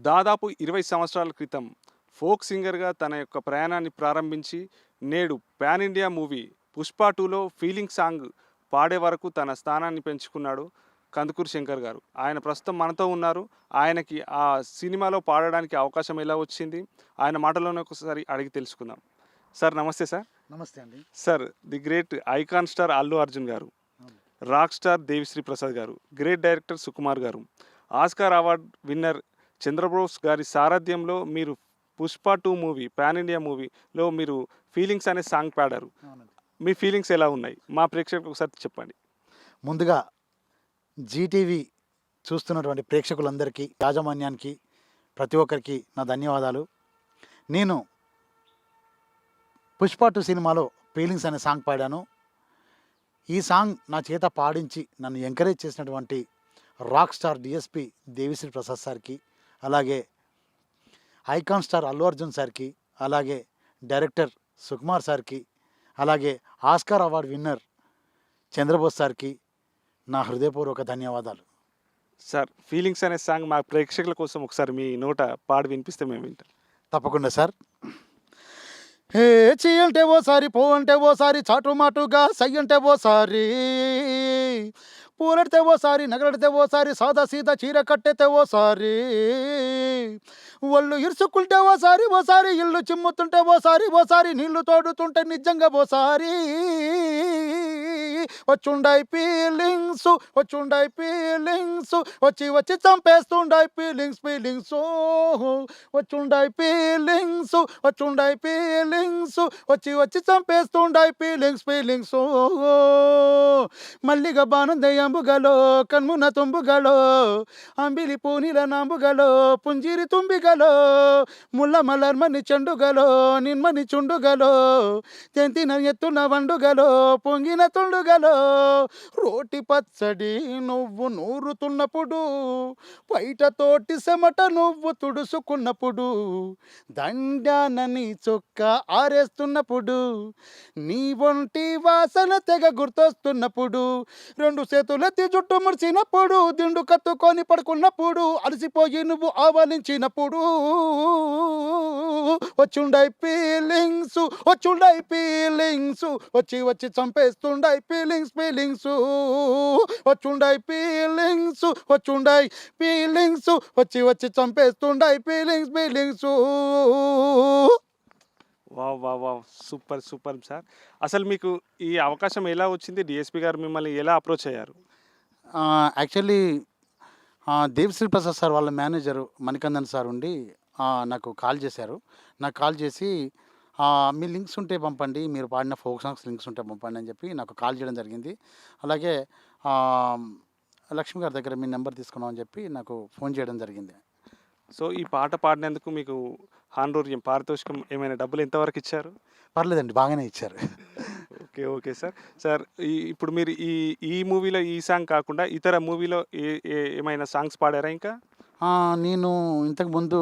దాదాపు 20 సంవత్సరాల క్రితం ఫోక్ సింగర్‌గా తన యొక్క ప్రయాణాన్ని ప్రారంభించి, నేడు పాన్ ఇండియా మూవీ 'పుష్ప 2'లో ఫీలింగ్ సాంగ్ పాడే వరకు తన స్థానాన్ని పెంచుకున్నాడు కందుకూరి శంకర్ గారు. ఆయన ప్రస్తుతం మనతో ఉన్నారు. ఆయనకి ఆ సినిమాలో పాడడానికి అవకాశం ఎలా వచ్చింది? ఆయన మాటల్లోనే ఒకసారి అడిగి తెలుసుకుందాం. సార్ నమస్తే సార్. నమస్తే అండి. Sir the great icon star Allu Arjun గారు, అవును. రాక్ స్టార్ దేవిశ్రీ ప్రసాద్ గారు, గ్రేట్ డైరెక్టర్ సుకుమార్ గారు, ఆస్కార్ అవార్డ్ విన్నర్ చంద్రబోస్ గారి సారథ్యంలో మీరు 'పుష్ప 2' మూవీ పాన్ ఇండియా మూవీలో మీరు 'ఫీలింగ్స్' అనే సాంగ్ పాడారు. అవునండి. మీ ఫీలింగ్స్ ఎలా ఉన్నాయి? మా ప్రేక్షకులకు ఒకసారి చెప్పండి. ముందుగా జీటీవీ చూస్తున్నటువంటి ప్రేక్షకులందరికీ, యాజమాన్యానికి, ప్రతి ఒక్కరికి నా ధన్యవాదాలు. నేను 'పుష్ప 2' సినిమాలో 'ఫీలింగ్స్' అనే సాంగ్ పాడాను. ఈ సాంగ్ నా చేత పాడించి నన్ను ఎంకరేజ్ చేసినటువంటి rock star DSP Devi Sri Prasad సార్‌కి, అలాగే ఐకాన్ స్టార్ అల్లు అర్జున్ సార్‌కి, అలాగే డైరెక్టర్ సుకుమార్ సార్‌కి, అలాగే ఆస్కార్ అవార్డ్ విన్నర్ చంద్రబోస్ సార్‌కి నా హృదయపూర్వక ధన్యవాదాలు. సార్ 'ఫీలింగ్స్' అనే సాంగ్ మా ప్రేక్షకుల కోసం ఒకసారి మీ నోట పాడి వినిపిస్తే మేము వింటాం. తప్పకుండా సార్. హే చీ అంటే ఓసారి, పో అంటే ఓసారి, చాటుమాటుగా సై అంటే ఓసారి, పూలడితే ఓసారి, నగలడితే ఓసారి, సాదా సీదా చీర కట్టెతే ఓసారి, ఒళ్ళు ఇరుసుకుంటే ఓసారి, ఓసారి ఇల్లు చిమ్ముతుంటే ఓసారి, ఓసారి నీళ్లు తోడుతుంటే నిజంగా ఓసారి, వచ్చుండాయి ఫీలింగ్స్, వచ్చుండాయి ఫీలింగ్స్, వచ్చి వచ్చి చంపేస్తుండాయి ఫీలింగ్స్, ఫీలింగ్స్, వచ్చుండాయి ఫీలింగ్స్, వచ్చుండాయి ఫీలింగ్స్, వచ్చి వచ్చి చంపేస్తుండాయి ఫీలింగ్స్, ఫీలింగ్స్, మల్లిగ బాణం దయ్యంబుగలో, కన్మున తుంబుగలో, అంబిలి పూనిల నాంబుగలో, పుంజిరి తుంಬಿಗಲೋ, ಮುಲ್ಲ ಮಲರ್ಮನಿ ಚೆಂಡುಗಲೋ, ನಿನ್ಮನಿ ಚುಂಡುಗಲೋ, తెంతిన ఎత్తున వండుగలో, పొంగిన తుండుగలో, రోటి పచ్చడి నువ్వు నూరుతున్నప్పుడు, బయట తోటి చెమట నువ్వు తుడుసుకున్నప్పుడు, దండానని చొక్క ఆరేస్తున్నప్పుడు, నీ ఒంటి వాసన తెగ గుర్తొస్తున్నప్పుడు, రెండు చేతులెత్తి జుట్టు ముడిచినప్పుడు, దిండు కత్తుకొని పడుకున్నప్పుడు, అలసిపోయి నువ్వు ఆవలించినప్పుడు, వచ్చుండాయి ఫీలింగ్స్, వచ్చుండాయి ఫీలింగ్స్, వచ్చి వచ్చి చంపేస్తుండాయి ఫీలింగ్స్, ఫీలింగ్స్, వచ్చుండాయి ఫీలింగ్స్, వచ్చుండాయి ఫీలింగ్స్, వచ్చి వచ్చి చంపేస్తుండాయి feelings, feelings. Wow! Wow! Wow! Super! Super sir. అసలు మీకు ఈ అవకాశం ఎలా వచ్చింది? డీఎస్పీ గారు మిమ్మల్ని ఎలా అప్రోచ్ అయ్యారు? యాక్చువల్లీ దేవిశ్రీ ప్రసాద్ సార్ వాళ్ళ మేనేజరు మణికందన్ సార్ ఉండి నాకు కాల్ చేశారు. నాకు కాల్ చేసి మీ లింక్స్ ఉంటే పంపండి, మీరు పాడిన ఫోక్ సాంగ్స్ లింక్స్ ఉంటే పంపండి అని చెప్పి నాకు కాల్ చేయడం జరిగింది. అలాగే లక్ష్మి గారి దగ్గర మీ నెంబర్ తీసుకున్నాం అని చెప్పి నాకు ఫోన్ చేయడం జరిగింది. సో, ఈ పాట పాడినందుకు మీకు హానరోరియం పారితోషికం ఏమైనా డబ్బులు ఎంతవరకు ఇచ్చారు? పర్లేదండి, బాగానే ఇచ్చారు. ఓకే. Okay sir. సార్ ఇప్పుడు మీరు ఈ ఈ మూవీలో ఈ సాంగ్ కాకుండా ఇతర మూవీలో ఏమైనా సాంగ్స్ పాడారా ఇంకా? నేను ఇంతకుముందు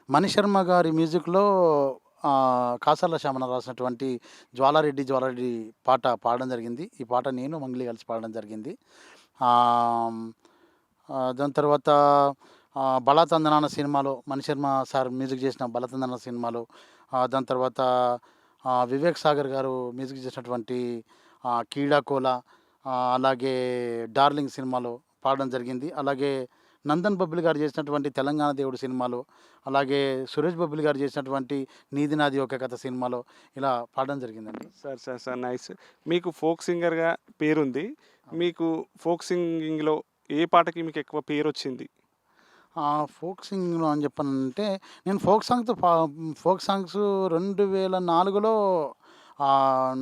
మణిశర్మ గారి మ్యూజిక్‌లో కాసర్ల శ్యామన రాసినటువంటి 'జ్వాలారెడ్డి జ్వాలారెడ్డి' పాట పాడడం జరిగింది. ఈ పాట నేను, మంగ్లీ కలిసి పాడడం జరిగింది. దాని తర్వాత 'బలా తందనాన' సినిమాలో మణిశర్మ సార్ మ్యూజిక్ చేసిన 'బలా తందనాన' సినిమాలో, దాని తర్వాత వివేక్ సాగర్ గారు మ్యూజిక్ చేసినటువంటి 'కీడాకోల', అలాగే 'డార్లింగ్' సినిమాలో పాడడం జరిగింది. అలాగే నందన్ బబ్లీ గారు చేసినటువంటి 'తెలంగాణ దేవుడు' సినిమాలో, అలాగే సురేష్ బబ్లీ గారు చేసినటువంటి 'నీది నాది ఒక కథ' సినిమాలో ఇలా పాడడం జరిగిందండి. Sir, sir, sir nice. మీకు ఫోక్ సింగర్‌గా పేరుంది. మీకు ఫోక్ సింగింగ్‌లో ఏ పాటకి మీకు ఎక్కువ పేరొచ్చింది? ఫోక్ సింగింగ్‌లో అని చెప్పానంటే, నేను ఫోక్ సాంగ్స్ 2004లో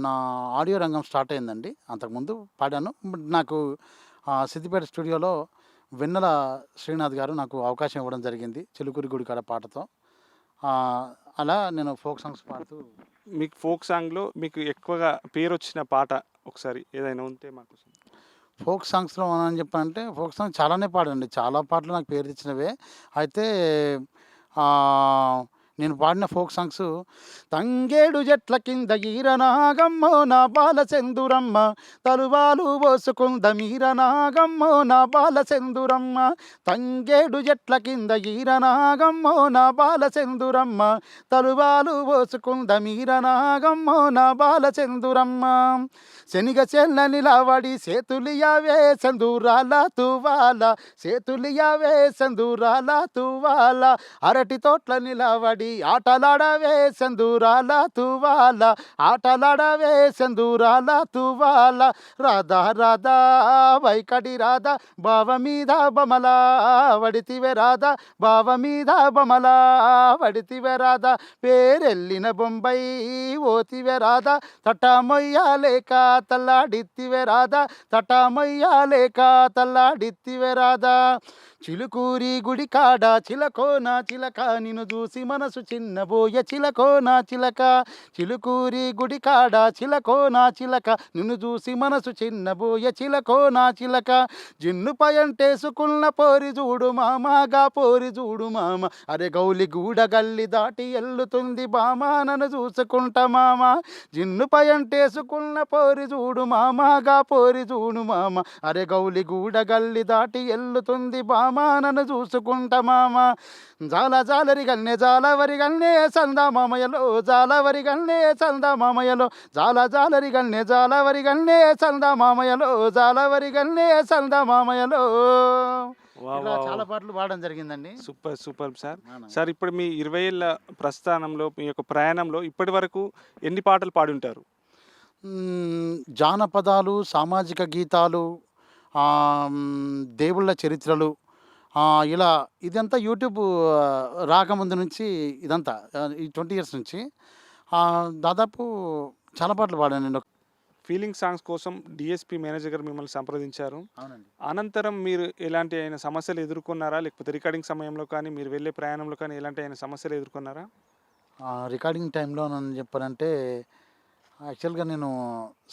నా ఆడియో రంగం స్టార్ట్ అయిందండి. అంతకుముందు పాడాను. బట్ నాకు సిద్దిపేట స్టూడియోలో వెన్నెల శ్రీనాథ్ గారు నాకు అవకాశం ఇవ్వడం జరిగింది 'చిలుకూరి గుడి కాడ' పాటతో. అలా నేను ఫోక్ సాంగ్స్ పాడుతూ. మీకు ఫోక్ సాంగ్‌లో మీకు ఎక్కువగా పేరొచ్చిన పాట ఒకసారి ఏదైనా ఉంటే మాకు ఫోక్ సాంగ్స్‌లో అని చెప్పానంటే, ఫోక్ సాంగ్స్ చాలానే పాడానండి. చాలా పాటలు నాకు పేరు తెచ్చినవే. అయితే ఆహ్, నేను పాడిన ఫోక్ సాంగ్స్ తంగేడు చెట్ల కింద ఈరనాగమ్మో నా బాల సెందురమ్మ తలువాలు పోసుకుంద మీరనాగమ్మో నా బాల సెందురమ్మ తంగేడు చెట్ల కింద ఈరనాగమ్మో నా బాల సెందురమ్మ తలువాలు పోసుకుంద మీరనాగమ్మో నా బాల సెందురమ్మ శనిగ చెల్ల నిలవడి సేతులియావే సందూరాల తువాల సేతులియావే సందూరాల తువాల అరటి తోట్ల నిలవడి ఆటలాడవే సందూరాల తువాల ఆటలాడవే సందూరాల తువాల రాధా రాధా వైకటి రాధా బావ మీద బమలా వడితివే రాధా బావ మీద బమలా వడితివే రాధా పేరెళ్ళిన బొంబాయి ఓతివే రాధా తట్టమొయ్యాలేక తల్లాడిత్తివే రాధా తట్టమొయ్యాలేక తల్లాడిత్తివే రాధా చిలుకూరి గుడి కాడ చిలకోన చిలక నిన్ను చూసి మనసు చిన్నబోయ చిలకోన చిలక చిలుకూరి గుడి కాడ చిలకోన చిలక నిన్ను చూసి మనసు చిన్నబోయ చిలకోన చిలక జిన్ను పయంటేసుకున్న పోరి చూడు మామగా పోరి చూడు మామ అరే గౌలి గూడ గల్లి దాటి ఎల్లుతుంది బామా నన్ను చూసుకుంటా మామ జిన్ను పయంటేసుకున్న పోరి చూడు మామగా పోరి చూడు మామ అరే గౌలి గూడ గల్లి దాటి ఎల్లుతుంది బామ నన్ను చూసుకుంటా మామ జాల జాలరి గల్నే జాలవరి గల్నే సందా మామయ్యలో జాలవరి గల్నే సందా మామయ్యలో జాల జాలరి గల్నే జాలవరి గల్నే సందా మామయ్యలో జాలవరి గల్నే సందా మామయ్యలో ఇలా చాలా పాటలు పాడడం జరిగిందండి. Super super sir. సార్ ఇప్పుడు మీ 20 ఏళ్ళ ప్రస్థానంలో మీ యొక్క ప్రయాణంలో ఇప్పటి వరకు ఎన్ని పాటలు పాడి ఉంటారు? జానపదాలు, సామాజిక గీతాలు, దేవుళ్ళ చరిత్రలు, ఇలా ఇదంతా యూట్యూబ్ రాకముందు నుంచి ఇదంతా ఈ 20 ఇయర్స్ నుంచి దాదాపు చాలా పాటలు పాడాను నేను. ఫీలింగ్ సాంగ్స్ కోసం డిఎస్పి మేనేజర్ గారు మిమ్మల్ని సంప్రదించారు. అవునండి. అనంతరం మీరు ఎలాంటి అయిన సమస్యలు ఎదుర్కొన్నారా? లేకపోతే రికార్డింగ్ సమయంలో కానీ మీరు వెళ్ళే ప్రయాణంలో కానీ ఎలాంటి అయిన సమస్యలు ఎదుర్కొన్నారా? రికార్డింగ్ టైంలో నన్ను చెప్పారంటే యాక్చువల్గా నేను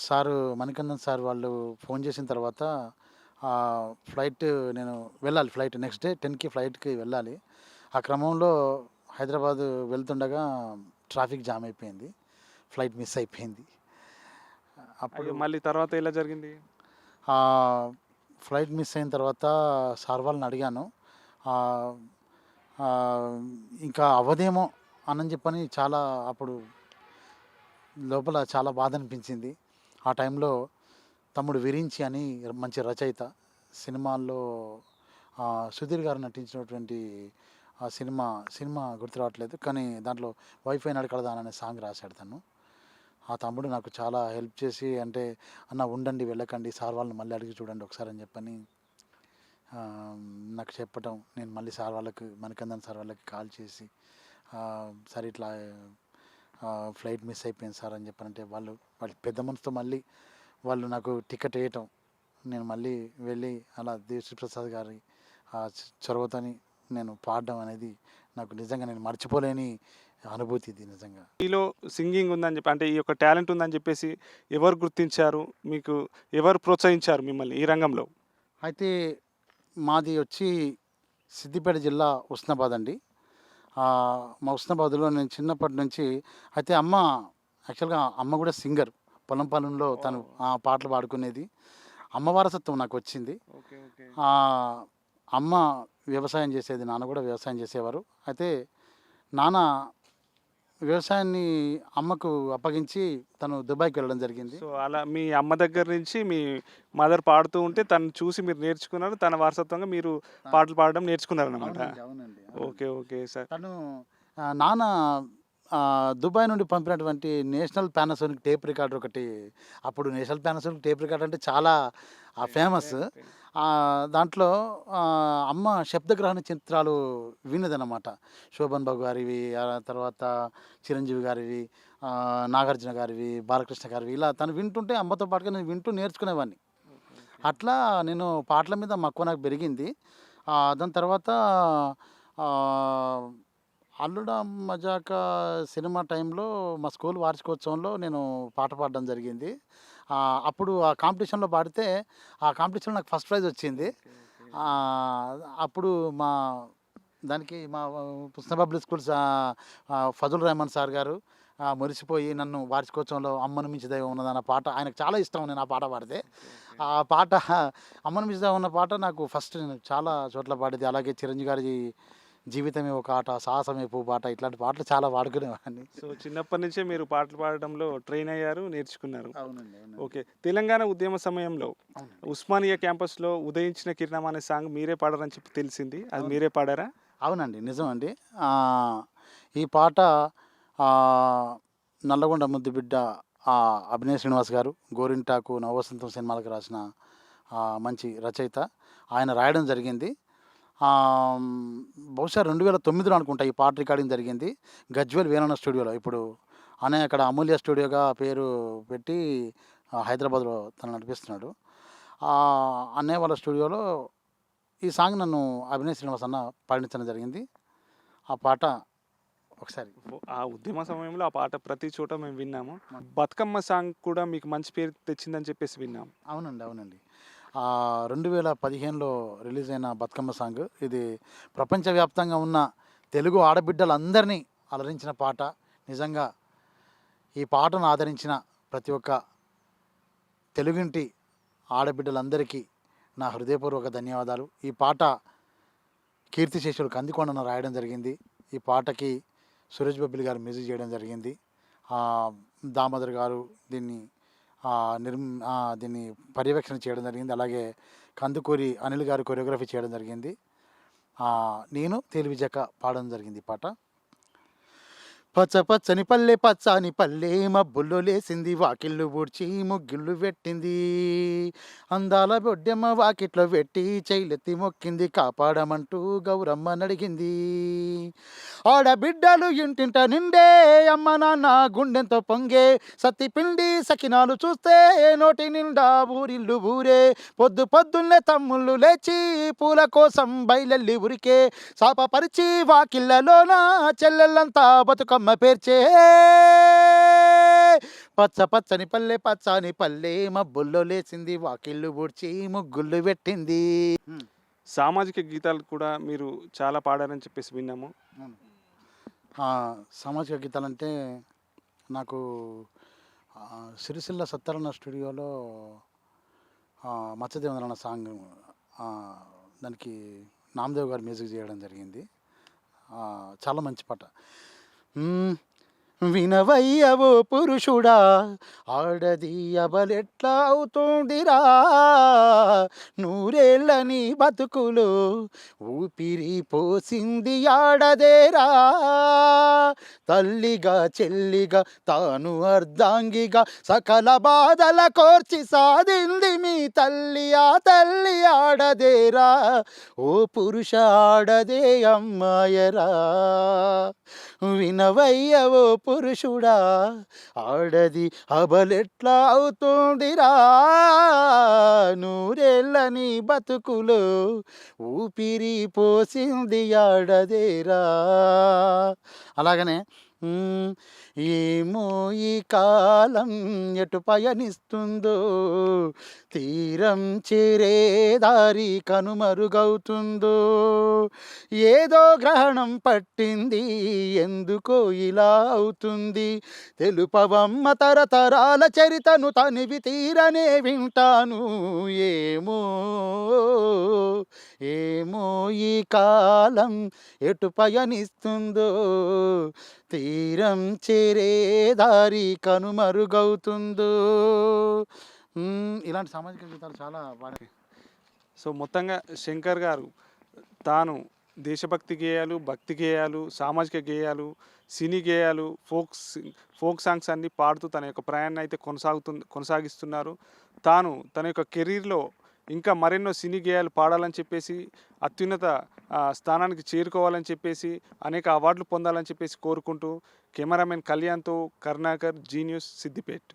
సారు మణికందన్ సార్ వాళ్ళు ఫోన్ చేసిన తర్వాత ఫ్లైట్ నేను వెళ్ళాలి, ఫ్లైట్ నెక్స్ట్ డే 10కి ఫ్లైట్కి వెళ్ళాలి. ఆ క్రమంలో హైదరాబాద్ వెళ్తుండగా ట్రాఫిక్ జామ్ అయిపోయింది, ఫ్లైట్ మిస్ అయిపోయింది. అప్పుడు మళ్ళీ తర్వాత ఎలా జరిగింది? ఫ్లైట్ మిస్ అయిన తర్వాత సార్ వాళ్ళని అడిగాను, ఇంకా అవ్వదేమో అని చెప్పని చాలా అప్పుడు లోపల చాలా బాధ అనిపించింది. ఆ టైంలో తమ్ముడు విరించి అని మంచి రచయిత, సినిమాల్లో సుధీర్ గారు నటించినటువంటి ఆ సినిమా గుర్తు రావట్లేదు, కానీ దాంట్లో వైఫై నడకడదా అనే సాంగ్ రాశాడు తను. ఆ తమ్ముడు నాకు చాలా హెల్ప్ చేసి, అంటే అన్న ఉండండి వెళ్ళకండి, సార్ వాళ్ళని మళ్ళీ అడిగి చూడండి ఒకసారి అని చెప్పని నాకు చెప్పటం, నేను మళ్ళీ సార్ వాళ్ళకి మణికందన్ సార్ వాళ్ళకి కాల్ చేసి సార్ ఇట్లా ఫ్లైట్ మిస్ అయిపోయింది సార్ అని చెప్పానంటే వాళ్ళు పెద్ద మనసుతో మళ్ళీ వాళ్ళు నాకు టికెట్ వేయటం, నేను మళ్ళీ వెళ్ళి అలా దేవిశ్రీప్రసాద్ గారి చొరవతోని నేను పాడడం అనేది నాకు నిజంగా నేను మర్చిపోలేని అనుభూతి ఇది నిజంగా. మీలో సింగింగ్ ఉందని చెప్పి, అంటే ఈ యొక్క టాలెంట్ ఉందని చెప్పేసి ఎవరు గుర్తించారు, మీకు ఎవరు ప్రోత్సహించారు మిమ్మల్ని ఈ రంగంలో? అయితే మాది వచ్చి సిద్దిపేట జిల్లా ఉస్నాబాద్ అండి. మా ఉస్నాబాద్లో నేను చిన్నప్పటి నుంచి, అయితే యాక్చువల్గా అమ్మ కూడా సింగర్, పొలంలో తను పాటలు పాడుకునేది. అమ్మ వారసత్వం నాకు వచ్చింది. అమ్మ వ్యవసాయం చేసేది, నాన్న కూడా వ్యవసాయం చేసేవారు. అయితే నాన్న వ్యవసాయాన్ని అమ్మకు అప్పగించి తను దుబాయ్కి వెళ్ళడం జరిగింది. సో అలా మీ అమ్మ దగ్గర నుంచి మీ మదర్ పాడుతూ ఉంటే తను చూసి మీరు నేర్చుకున్నారు, తన వారసత్వంగా మీరు పాటలు పాడడం నేర్చుకున్నారు అన్నమాట. అవునండి. Okay okay sir. తను నాన్న దుబాయ్ నుండి పంపినటువంటి నేషనల్ పానాసోనిక్ టేప్ రికార్డర్ ఒకటి, అప్పుడు నేషనల్ పానాసోనిక్ టేప్ రికార్డర్ అంటే చాలా ఫేమస్. దాంట్లో అమ్మ శబ్దగ్రహణ చిత్రాలు విన్నదన్నమాట. శోభన్ బాబు గారివి, తర్వాత చిరంజీవి గారివి, నాగార్జున గారివి, బాలకృష్ణ గారివి, ఇలా తను వింటుంటే అమ్మతో పాటుగా నేను వింటూ నేర్చుకునేవాడిని. అట్లా నేను పాటల మీద మక్కువ నాకు పెరిగింది. దాని తర్వాత అల్లుడా మజాక సినిమా టైంలో మా స్కూల్ వార్షికోత్సవంలో నేను పాట పాడడం జరిగింది. అప్పుడు ఆ కాంపిటీషన్లో పాడితే ఆ కాంపిటీషన్లో నాకు ఫస్ట్ ప్రైజ్ వచ్చింది. అప్పుడు మా దానికి మా Husna public schools Fazul Rehman sir గారు మురిసిపోయి నన్ను వార్షికోత్సవంలో 'అమ్మను మించి దైవం ఉన్నదన్న' పాట ఆయనకు చాలా ఇష్టం నేను ఆ పాట పాడితే. ఆ పాట 'అమ్మను మించి దైవం' ఉన్న పాట నాకు ఫస్ట్ నేను చాలా చోట్ల పాడేది. అలాగే చిరంజీవి గారి 'జీవితమే ఒక ఆట', 'సాహసమే పాట' ఇట్లాంటి పాటలు చాలా పాడుకునేవాడిని. సో చిన్నప్పటి నుంచే మీరు పాటలు పాడడంలో ట్రైన్ అయ్యారు, నేర్చుకున్నారు. అవునండి. అవునండి. ఓకే. తెలంగాణ ఉద్యమ సమయంలో అవును. ఉస్మానియా క్యాంపస్‌లో 'ఉదయించిన కిరణం' అనే సాంగ్ మీరే పాడారని చెప్పి తెలిసింది. అది అవును. మీరే పాడారా? అవునండి. నిజమండి. ఈ పాట ఆహ్, 'నల్లగొండ ముద్దుబిడ్డ' అభినయ్ శ్రీనివాస్ గారు 'గోరింటాకు నవవసంతం' సినిమాలకు రాసిన మంచి రచయిత. ఆయన రాయడం జరిగింది. ఆహ్, బహుశా 2009లో అనుకుంటా ఈ పాట రికార్డింగ్ జరిగింది. గజ్వెల్ వీరన్న స్టూడియోలో. ఇప్పుడు అన్నయ్య అక్కడ అమూల్య స్టూడియోగా పేరు పెట్టి హైదరాబాద్‌లో తను నడిపిస్తున్నాడు. అన్నయ్య వాళ్ళ స్టూడియోలో ఈ సాంగ్ నన్ను అభినయ్ శ్రీనివాస్ అన్న పాడించడం జరిగింది. ఆ పాట ఒకసారి ఆ ఉద్యమ సమయంలో ఆ పాట ప్రతి చోట మేము విన్నాము. 'బతుకమ్మ' సాంగ్ కూడా మీకు మంచి పేరు తెచ్చిందని చెప్పేసి విన్నాం. అవునండి. అవునండి. 2015లో రిలీజ్ అయిన 'బతుకమ్మ' సాంగ్ ఇది ప్రపంచవ్యాప్తంగా ఉన్న తెలుగు ఆడబిడ్డలందరినీ అలరించిన పాట. నిజంగా ఈ పాటను ఆదరించిన ప్రతి ఒక్క తెలుగింటి ఆడబిడ్డలందరికీ నా హృదయపూర్వక ధన్యవాదాలు. ఈ పాట కీర్తిశేషులు కందికొండన రాయడం జరిగింది. ఈ పాటకి సురేష్ బొబ్బిలి గారు మ్యూజిక్ చేయడం జరిగింది. దామోదర్ గారు దీన్ని దీన్ని పర్యవేక్షణ చేయడం జరిగింది. అలాగే కందుకూరి అనిల్ గారు కొరియోగ్రఫీ చేయడం జరిగింది. నేను తేలివిజక పాడడం జరిగింది ఈ పాట. పచ్చ పచ్చని పల్లె పచ్చాని పల్లె మబ్బుల్లో లేసింది, వాకిళ్ళు ఊడ్చి ముగ్గుళ్ళు పెట్టింది, అందాల బొడ్డెమ్మ వాకిట్లో పెట్టి చైలెత్తి మొక్కింది, కాపాడమంటూ గౌరమ్మ నడిగింది. ఆడబిడ్డలు ఇంటింట నిండే, అమ్మ నాన్న గుండెంతో పొంగే, సత్తి పిండి సకినాలు చూస్తే నోటి నిండా ఊరిల్లు ఊరే, పొద్దు పొద్దున్నే తమ్ముళ్ళు లేచి పూల కోసం బయలెల్లి ఉరికే, శాపపరిచి వాకిళ్ళలోన చెల్లెళ్ళంతా బతుకమ్మ పేర్చే. పచ్చ పచ్చని పల్లె పచ్చాని పల్లె మబ్బుల్లో లేచింది, వాకిళ్ళు ఊడ్చి ముగ్గుళ్ళు పెట్టింది. సామాజిక గీతాలు కూడా మీరు చాలా పాడారని చెప్పేసి విన్నాము. సామాజిక గీతాలంటే నాకు సిరిసిల్ల సత్తారన్న స్టూడియోలో మత్స్యదేవన సాంగ్, దానికి నామదేవ్ గారు మ్యూజిక్ చేయడం జరిగింది. చాలా మంచి పాట. వినవయ్యవో పురుషుడా, ఆడది అబలెట్లా అవుతుందిరా, నూరేళ్ళని బతుకులు ఊపిరి పోసింది ఆడదేరా, తల్లిగా చెల్లిగా తాను అర్ధాంగిగా సకల బాధల కోర్చి సాధింది మీ తల్లి, ఆ తల్లి ఆడదేరా, ఓ పురుష ఆడదే అమ్మాయరా. వినవయ్యవో పురుషుడా, ఆడది అబలెట్లా అవుతుందిరా, నూరేళ్ళని బతుకులో ఊపిరి పోసింది ఆడదేరా. అలాగనే ఏమో ఈ కాలం ఎటు పయనిస్తుందో, తీరం చేరే దారి కనుమరుగవుతుందో, ఏదో గ్రహణం పట్టింది ఎందుకో ఇలా అవుతుంది, తెలుపవమ్మ తరతరాల చరితను తనివి తీరనే వింటాను, ఏమో ఏమో ఈ కాలం ఎటు పయనిస్తుందో, తీరం చేరే దారి కనుమరుగవుతుందో. ఇలాంటి సామాజిక గీతాలు చాలా బాగా. సో మొత్తంగా శంకర్ గారు తాను దేశభక్తి గేయాలు, భక్తి గేయాలు, సామాజిక గేయాలు, సినీ గేయాలు, ఫోక్ సాంగ్స్ అన్నీ పాడుతూ తన యొక్క ప్రయాణాన్ని అయితే కొనసాగిస్తున్నారు. తాను తన యొక్క కెరీర్లో ఇంకా మరెన్నో సినీ గేయాలు పాడాలని చెప్పేసి, అత్యున్నత స్థానానికి చేరుకోవాలని చెప్పేసి, అనేక అవార్డులు పొందాలని చెప్పేసి కోరుకుంటూ, కెమెరామెన్ కళ్యాణ్తో కరుణాకర్, జీ న్యూస్, సిద్దిపేట్.